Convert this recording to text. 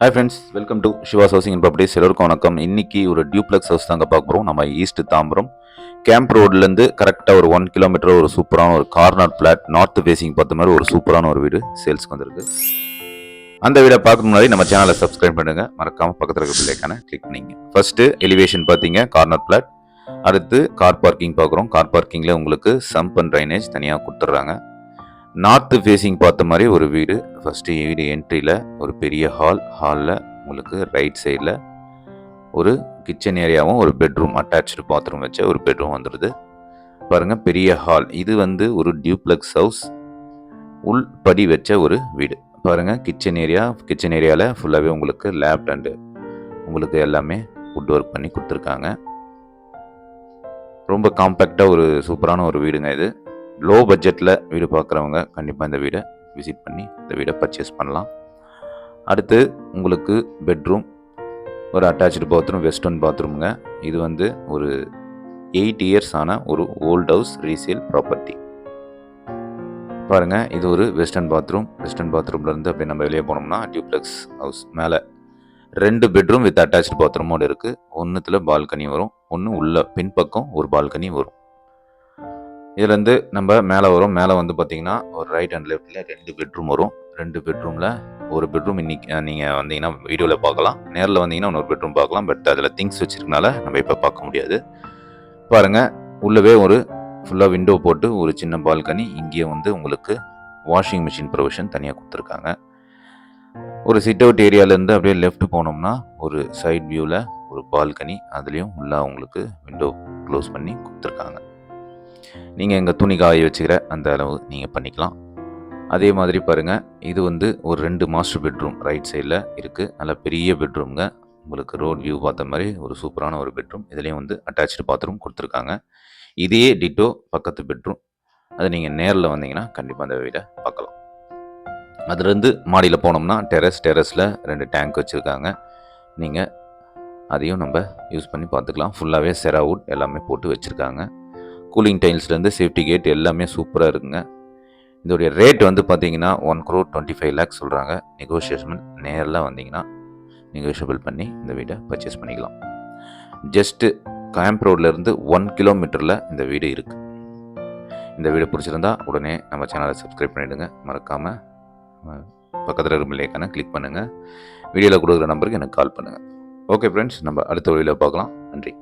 Hi friends, welcome to Siva's housing and properties. எல்லோருக்கும் வணக்கம். இன்னைக்கு ஒரு டியூப்ளெக்ஸ் ஹவுஸ் தாங்க பார்க்க போகிறோம். நம்ம ஈஸ்ட் தாம்பரம் கேம்ப் ரோட்லேருந்து கரெக்டாக ஒரு 1 கிலோமீட்டர் ஒரு சூப்பரான ஒரு கார்னர் பிளாட், நார்த் ஃபேசிங் பார்த்த மாதிரி ஒரு சூப்பரான ஒரு வீடு சேல்ஸ்க்கு வந்திருக்கு. அந்த வீடை பார்க்க முன்னாடி நம்ம சேனலை சப்ஸ்கிரைப் பண்ணுங்க, மறக்காம பக்கத்தில் இருக்க பிள்ளைக்கான கிளிக் பண்ணிங்க. ஃபர்ஸ்ட் எலிவேஷன் பார்த்தீங்க கார்னர் பிளாட். அடுத்து கார் பார்க்கிங் பார்க்குறோம். கார் பார்க்கிங்கில் உங்களுக்கு சம்ப் அண்ட் ட்ரைனேஜ் தனியாக கொடுத்துட்றாங்க. நார்த் ஃபேஸிங் பார்த்த மாதிரி ஒரு வீடு. ஃபஸ்ட்டு வீடு என்ட்ரியில் ஒரு பெரிய ஹாலில் உங்களுக்கு ரைட் சைடில் ஒரு கிச்சன் ஏரியாவும் ஒரு பெட்ரூம், அட்டாச்சு பாத்ரூம் வச்ச ஒரு பெட்ரூம் வந்துடுது. பாருங்கள், பெரிய ஹால். இது ஒரு டியூப்ளெக்ஸ் ஹவுஸ், உள்படி வச்ச ஒரு வீடு. பாருங்கள், கிச்சன் ஏரியாவில் ஃபுல்லாகவே உங்களுக்கு லேப்ட் அண்டு உங்களுக்கு எல்லாமே வுட் ஒர்க் பண்ணி கொடுத்துருக்காங்க. ரொம்ப காம்பேக்டாக ஒரு சூப்பரான ஒரு வீடுங்க இது. லோ பட்ஜெட்டில் வீடு பார்க்குறவங்க கண்டிப்பாக இந்த வீடை விசிட் பண்ணி இந்த வீடை பர்ச்சேஸ் பண்ணலாம். அடுத்து உங்களுக்கு பெட்ரூம், ஒரு அட்டாச்சு பாத்ரூம், வெஸ்டர்ன் பாத்ரூமுங்க. இது ஒரு 8 இயர்ஸ் ஆன ஒரு ஓல்ட் ஹவுஸ் ரீசேல் ப்ராப்பர்ட்டி. பாருங்கள், இது ஒரு வெஸ்டர்ன் பாத்ரூம். வெஸ்டர்ன் பாத்ரூம்லேருந்து அப்படியே நம்ம வெளியே போனோம்னா டியூப்ளெக்ஸ் ஹவுஸ். மேலே 2 பெட்ரூம் வித் அட்டாச்சு பாத்ரூமோடு இருக்குது. ஒன்றுத்தில் பால்கனி வரும், ஒன்று உள்ள பின்பக்கம் ஒரு பால்கனி வரும். இதுலேருந்து நம்ம மேலே வரும். மேலே பார்த்தீங்கன்னா ஒரு ரைட் அண்ட் லெஃப்டில் 2 பெட்ரூம் வரும். 2 பெட்ரூமில் ஒரு பெட்ரூம் இன்னைக்கு நீங்கள் வந்தீங்கன்னா வீடியோவில் பார்க்கலாம். நேரில் வந்தீங்கன்னா இன்னொரு பெட்ரூம் பார்க்கலாம். பட் அதில் திங்ஸ் வச்சுருக்கனால நம்ம இப்போ பார்க்க முடியாது. பாருங்கள், உள்ளவே ஒரு ஃபுல்லாக விண்டோ போட்டு ஒரு சின்ன பால்கனி. இங்கேயே உங்களுக்கு வாஷிங் மிஷின் ப்ரொவிஷன் தனியாக கொடுத்துருக்காங்க. ஒரு சிட் அவுட் ஏரியாவிலேருந்து அப்படியே லெஃப்ட் போனோம்னா ஒரு சைட் வியூவில் ஒரு பால்கனி, அதுலேயும் உள்ளே உங்களுக்கு விண்டோ க்ளோஸ் பண்ணி கொடுத்துருக்காங்க. நீங்கள் எங்கள் துணி காய வச்சுக்கிற அந்த அளவு நீங்கள் பண்ணிக்கலாம். அதே மாதிரி பாருங்கள், இது ஒரு 2 மாஸ்டர் பெட்ரூம் ரைட் சைடில் இருக்குது. நல்ல பெரிய பெட்ரூம்ங்க. உங்களுக்கு ரோட் வியூ பார்த்த மாதிரி ஒரு சூப்பரான ஒரு பெட்ரூம். இதுலேயும் அட்டாச்சு பாத்ரூம் கொடுத்துருக்காங்க. இதையே டிட்டோ பக்கத்து பெட்ரூம். அது நீங்கள் நேரில் வந்தீங்கன்னா கண்டிப்பாக அந்த வீடை பார்க்கலாம். அதுலேருந்து மாடியில் போனோம்னா டெரஸில் 2 டேங்க் வச்சுருக்காங்க. நீங்கள் அதையும் நம்ம யூஸ் பண்ணி பார்த்துக்கலாம். ஃபுல்லாகவே செராவுட் எல்லாமே போட்டு வச்சுருக்காங்க. கூலிங் டைல்ஸ்லேருந்து சேஃப்டி கேட் எல்லாமே சூப்பராக இருக்குங்க. இதோடைய ரேட் பார்த்தீங்கன்னா 1,25,00,000 சொல்கிறாங்க. நெகோஷியேஷன் நேரில் வந்தீங்கன்னா நெகோஷியபிள் பண்ணி இந்த வீடை பர்ச்சேஸ் பண்ணிக்கலாம். ஜஸ்ட்டு கேம்ப் ரோட்லேருந்து 1 கிலோமீட்டரில் இந்த வீடு இருக்குது. இந்த வீடு பிடிச்சிருந்தா உடனே நம்ம சேனலை சப்ஸ்கிரைப் பண்ணிவிடுங்க. மறக்காமல் பக்கத்தில் இருக்க பில்லைக்கான கிளிக் பண்ணுங்கள். வீடியோவில் கொடுக்குற நம்பருக்கு எனக்கு கால் பண்ணுங்கள். ஓகே ஃப்ரெண்ட்ஸ், நம்ம அடுத்த வீடியோவில் பார்க்கலாம். நன்றி.